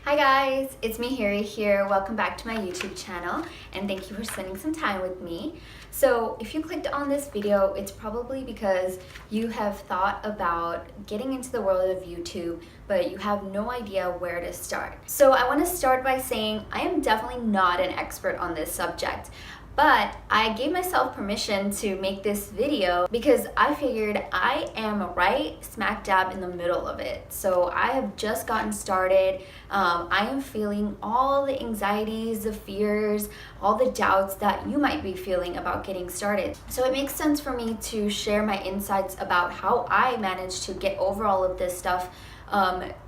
Hi guys, it's me Harry here. Welcome back to my YouTube channel and thank you for spending some time with me. So if you clicked on this video, it's probably because you have thought about getting into the world of YouTube, but you have no idea where to start. So I want to start by saying I am definitely not an expert on this subject. But I gave myself permission to make this video because I figured I am right smack dab in the middle of it. So I have just gotten started. I am feeling all the anxieties, the fears, all the doubts that you might be feeling about getting started. So it makes sense for me to share my insights about how I managed to get over all of this stuff,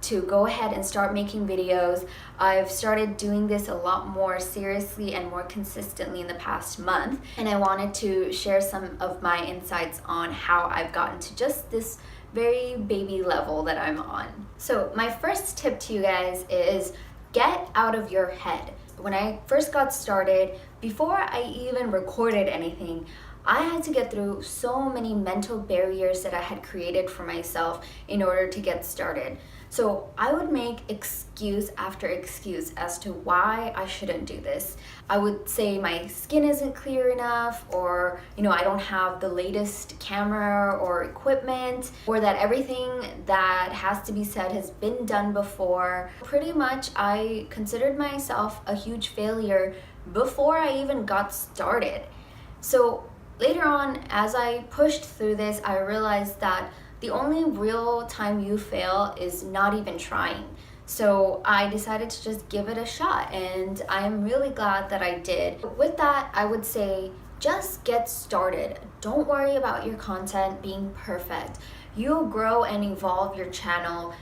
to go ahead and start making videos. I've started doing this a lot more seriously and more consistently in the past month, and I wanted to share some of my insights on how I've gotten to just this very baby level that I'm on. So my first tip to you guys is get out of your head. When I first got started, before I even recorded anything, I had to get through so many mental barriers that I had created for myself in order to get started. So I would make excuse after excuse as to why I shouldn't do this. I would say my skin isn't clear enough, or I don't have the latest camera or equipment, or that everything that has to be said has been done before. Pretty much I considered myself a huge failure before I even got started. So later on, as I pushed through this, I realized that the only real time you fail is not even trying. So I decided to just give it a shot, and I'm really glad that I did. With that, I would say just get started. Don't worry about your content being perfect. You'll grow and evolve your channel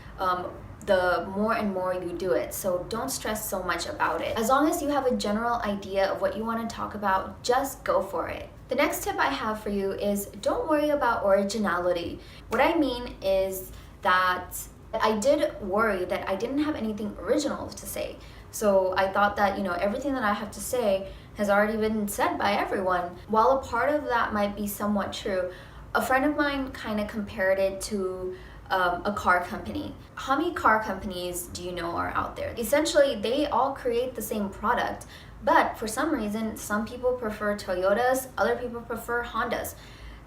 the more and more you do it, so don't stress so much about it. As long as you have a general idea of what you want to talk about, just go for it. The next tip I have for you is don't worry about originality. What I mean is that I did worry that I didn't have anything original to say. So I thought that everything that I have to say has already been said by everyone. While a part of that might be somewhat true, a friend of mine kind of compared it to a car company. How many car companies do you know are out there? Essentially, they all create the same product, but for some reason, some people prefer Toyotas, other people prefer Hondas.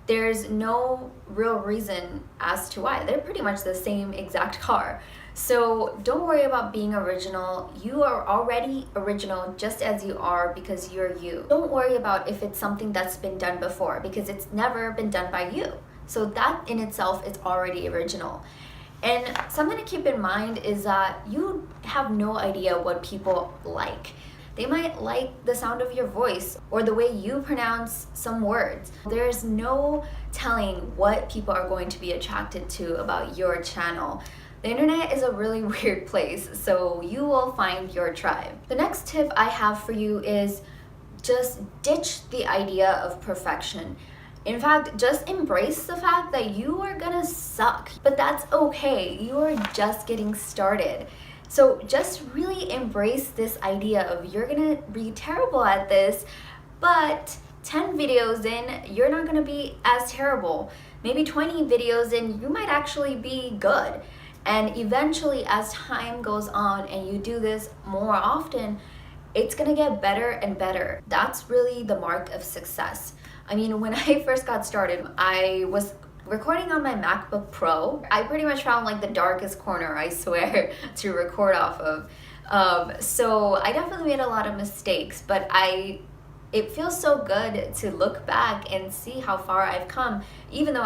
There's no real reason as to why. They're pretty much the same exact car. So don't worry about being original. You are already original just as you are because you're you. Don't worry about if it's something that's been done before because it's never been done by you. So that in itself is already original. And something to keep in mind is that you have no idea what people like. They might like the sound of your voice or the way you pronounce some words. There's no telling what people are going to be attracted to about your channel. The internet is a really weird place, so you will find your tribe. The next tip I have for you is just ditch the idea of perfection. In fact, just embrace the fact that you are gonna suck, but that's okay. You are just getting started. So just really embrace this idea of you're gonna be terrible at this, but 10 videos in, you're not gonna be as terrible. Maybe 20 videos in, you might actually be good. And eventually, as time goes on and you do this more often, it's gonna get better and better. That's really the mark of success. I mean, when I first got started, I was recording on my MacBook Pro. I pretty much found like the darkest corner, I swear, to record off of. So I definitely made a lot of mistakes, but it feels so good to look back and see how far I've come, even though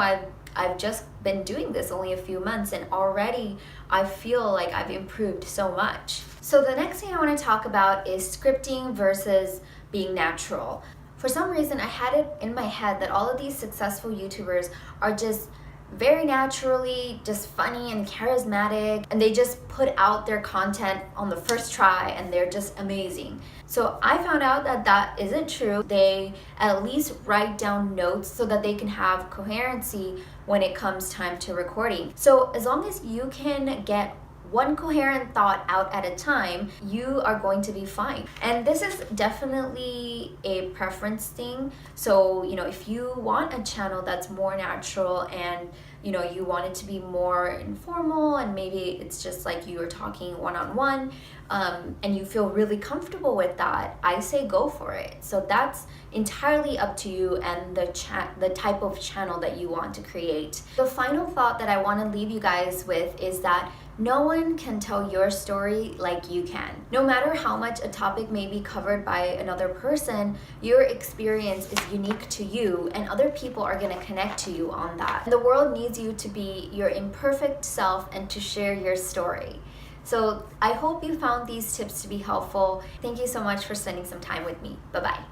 I've just been doing this only a few months, and already I feel like I've improved so much. So the next thing I want to talk about is scripting versus being natural. For some reason, I had it in my head that all of these successful YouTubers are just very naturally just funny and charismatic, and they just put out their content on the first try and they're just amazing. So I found out that that isn't true. They at least write down notes so that they can have coherency when it comes time to recording. So as long as you can get one coherent thought out at a time, you are going to be fine. And this is definitely a preference thing. So, if you want a channel that's more natural and you want it to be more informal and maybe it's just like you are talking one-on-one, and you feel really comfortable with that, I say go for it. So that's entirely up to you and the type of channel that you want to create. The final thought that I want to leave you guys with is that no one can tell your story like you can. No matter how much a topic may be covered by another person, your experience is unique to you and other people are going to connect to you on that. The world needs you to be your imperfect self and to share your story. So I hope you found these tips to be helpful. Thank you so much for spending some time with me. Bye-bye.